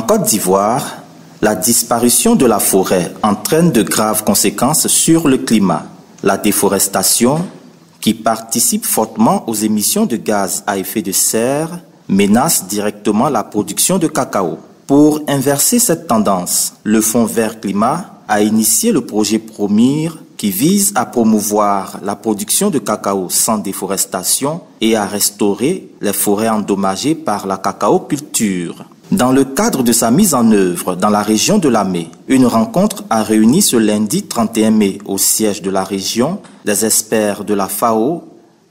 Côte d'Ivoire, la disparition de la forêt entraîne de graves conséquences sur le climat. La déforestation, qui participe fortement aux émissions de gaz à effet de serre, menace directement la production de cacao. Pour inverser cette tendance, le Fonds vert climat a initié le projet PROMIR qui vise à promouvoir la production de cacao sans déforestation et à restaurer les forêts endommagées par la cacaoculture. Dans le cadre de sa mise en œuvre dans la région de Lamé, une rencontre a réuni ce lundi 31 mai au siège de la région des experts de la FAO,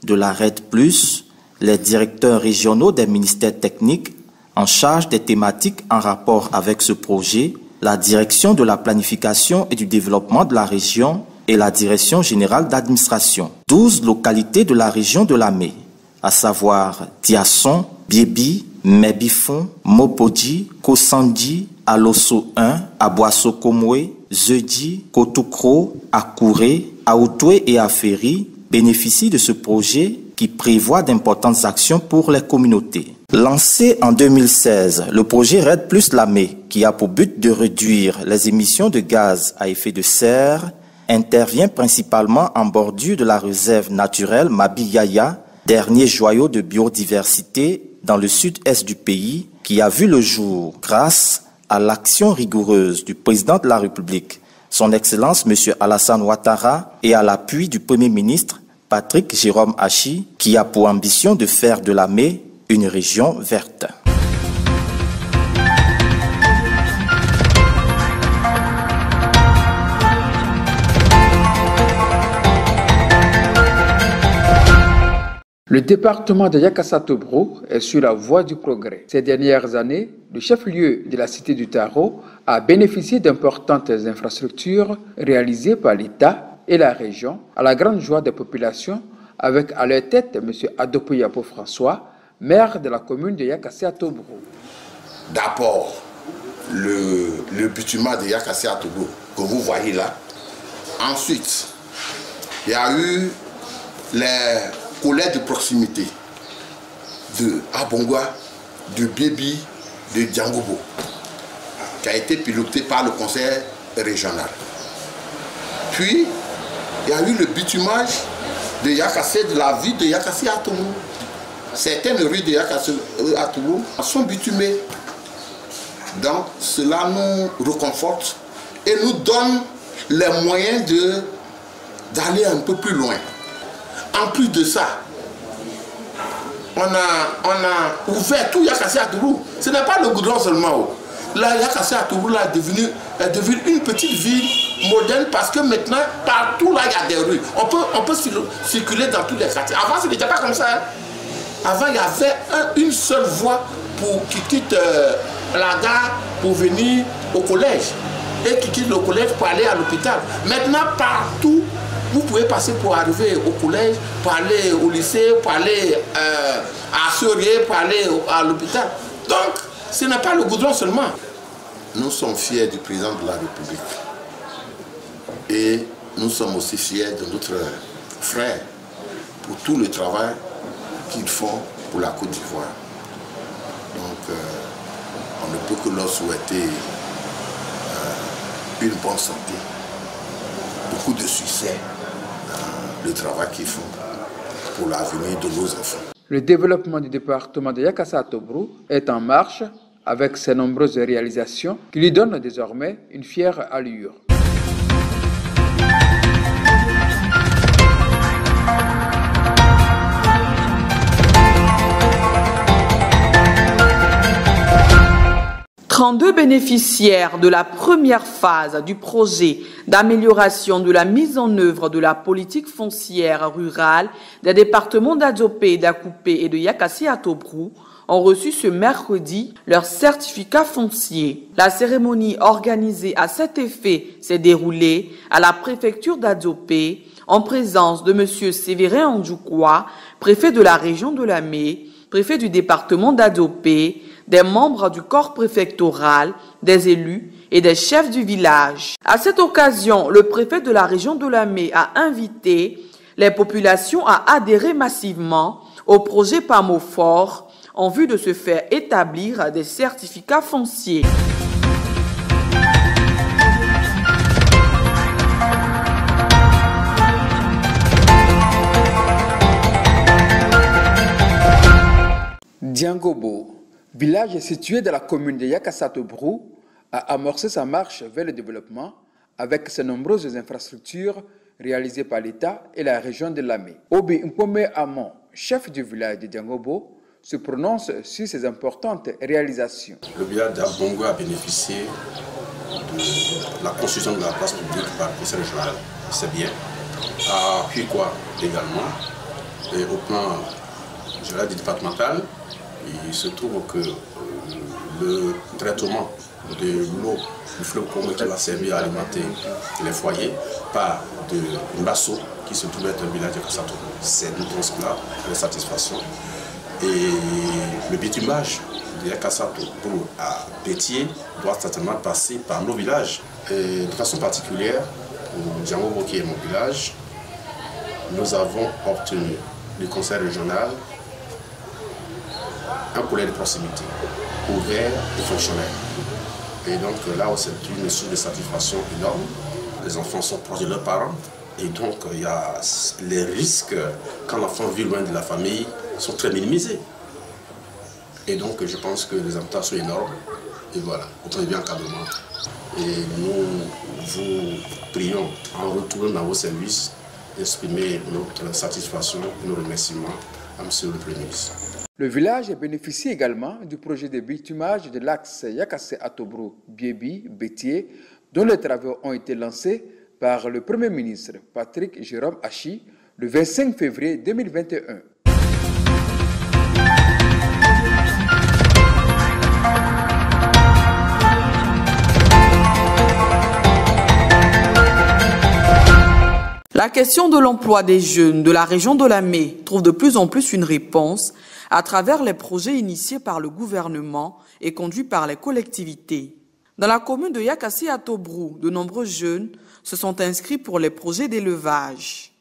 de la RED+, les directeurs régionaux des ministères techniques en charge des thématiques en rapport avec ce projet, la direction de la planification et du développement de la région et la direction générale d'administration. 12 localités de la région de Lamé, à savoir Diasson, Biebi, Mebifon, Mopodji, Kosandi, Alosso 1, Aboasso Komwe, Zeudi, Kotoukro, Akouré, Aoutoué et Aferi bénéficient de ce projet qui prévoit d'importantes actions pour les communautés. Lancé en 2016, le projet RED+ Lamé, qui a pour but de réduire les émissions de gaz à effet de serre, intervient principalement en bordure de la réserve naturelle Mabiyaya, dernier joyau de biodiversité dans le sud-est du pays, qui a vu le jour grâce à l'action rigoureuse du président de la République, son Excellence M. Alassane Ouattara, et à l'appui du Premier ministre Patrick Jérôme Hachi, qui a pour ambition de faire de Lamé une région verte. Le département de Yakassatobrou est sur la voie du progrès. Ces dernières années, le chef-lieu de la cité du Taro a bénéficié d'importantes infrastructures réalisées par l'État et la région, à la grande joie des populations, avec à leur tête M. Adopoyapo François, maire de la commune de Yakassatobrou. D'abord, le bitument de Yakassatobrou que vous voyez là. Ensuite, il y a eu les collèges de proximité de Abongwa, de Bébi, de Djangobo, qui a été piloté par le conseil régional. Puis, il y a eu le bitumage de Yakassé, de la ville de Yakassé-Atoumou. Certaines rues de Yakassé-Atoumou sont bitumées. Donc, cela nous réconforte et nous donne les moyens d'aller un peu plus loin. En plus de ça, on a ouvert tout Yakassé-Atoumou. Ce n'est pas le goudron seulement. Là, Yakassé-Atoumou est devenu une petite ville moderne parce que maintenant, partout là, il y a des rues. On peut circuler dans tous les quartiers. Avant, ce n'était pas comme ça. Avant, il y avait une seule voie qui quitte la gare pour venir au collège. Et qui quitte le collège pour aller à l'hôpital. Maintenant, partout, vous pouvez passer pour arriver au collège, pour aller au lycée, pour aller à Sorier, pour aller à l'hôpital. Donc, ce n'est pas le goudron seulement. Nous sommes fiers du président de la République. Et nous sommes aussi fiers de notre frère pour tout le travail qu'ils font pour la Côte d'Ivoire. Donc, on ne peut que leur souhaiter une bonne santé, beaucoup de succès dans le travail qu'ils font pour l'avenir de nos enfants. Le développement du département de Yakassatobrou est en marche avec ses nombreuses réalisations qui lui donnent désormais une fière allure. « 32 bénéficiaires de la première phase du projet d'amélioration de la mise en œuvre de la politique foncière rurale des départements d'Adjopé, d'Akoupé et de Yakassé-Atobrou ont reçu ce mercredi leur certificat foncier. La cérémonie organisée à cet effet s'est déroulée à la préfecture d'Adjopé en présence de M. Sévérin Andjoukwa, préfet de la région de Lamé, préfet du département d'Adjopé, des membres du corps préfectoral, des élus et des chefs du village. À cette occasion, le préfet de la région de Lamé a invité les populations à adhérer massivement au projet PAMOFOR en vue de se faire établir des certificats fonciers. Diangobo, village situé dans la commune de Yakassatobrou, a amorcé sa marche vers le développement avec ses nombreuses infrastructures réalisées par l'État et la région de Lamé. Obi Mpome Amon, chef du village de Diangobo, se prononce sur ces importantes réalisations. Le village d'Abongo a bénéficié de la construction de la place publique par le conseil régional, c'est bien. À Puy-Quoi également, et au plan départemental, il se trouve que le traitement de l'eau du fleuve Congo qui va servir à alimenter les foyers par de Mbasso qui se trouve être un village de Kassato. C'est nous pensons là la satisfaction. Et le bitumage de Yakassato pour à Bétier doit certainement passer par nos villages. Et de façon particulière, pour Diangobo qui est mon village, nous avons obtenu du conseil régional un collège de proximité ouvert et fonctionnel. Et donc là, c'est une source de satisfaction énorme. Les enfants sont proches de leurs parents. Et donc, il y a les risques, quand l'enfant vit loin de la famille, sont très minimisés. Et donc, je pense que les avantages sont énormes. Et voilà, vous prenez bien encadrement. Et nous vous prions, en retournant dans vos services, d'exprimer notre satisfaction et nos remerciements à M. le Premier ministre. Le village bénéficie également du projet de bitumage de l'axe Yakassé-Atobro-Biebi-Bétier, dont les travaux ont été lancés par le Premier ministre Patrick Jérôme Hachi le 25 février 2021. La question de l'emploi des jeunes de la région de Lamé trouve de plus en plus une réponse à travers les projets initiés par le gouvernement et conduits par les collectivités. Dans la commune de Yakassé-Atobrou, de nombreux jeunes se sont inscrits pour les projets d'élevage.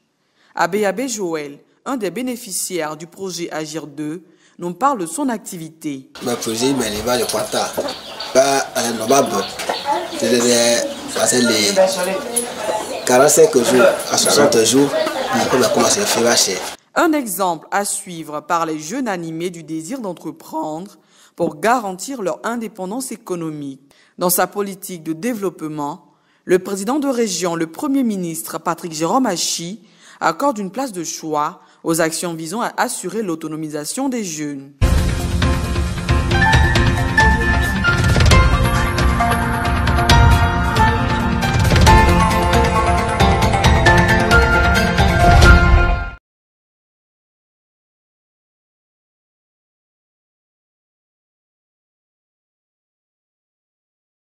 Abéabé Joël, un des bénéficiaires du projet Agir 2, nous parle de son activité. Le projet d'élevage de Kwata, c'est les 45 jours à 60 jours, on a commencé à faire cher. Un exemple à suivre par les jeunes animés du désir d'entreprendre pour garantir leur indépendance économique. Dans sa politique de développement, le président de région, le Premier ministre Patrick Jérôme Hachi, accorde une place de choix aux actions visant à assurer l'autonomisation des jeunes.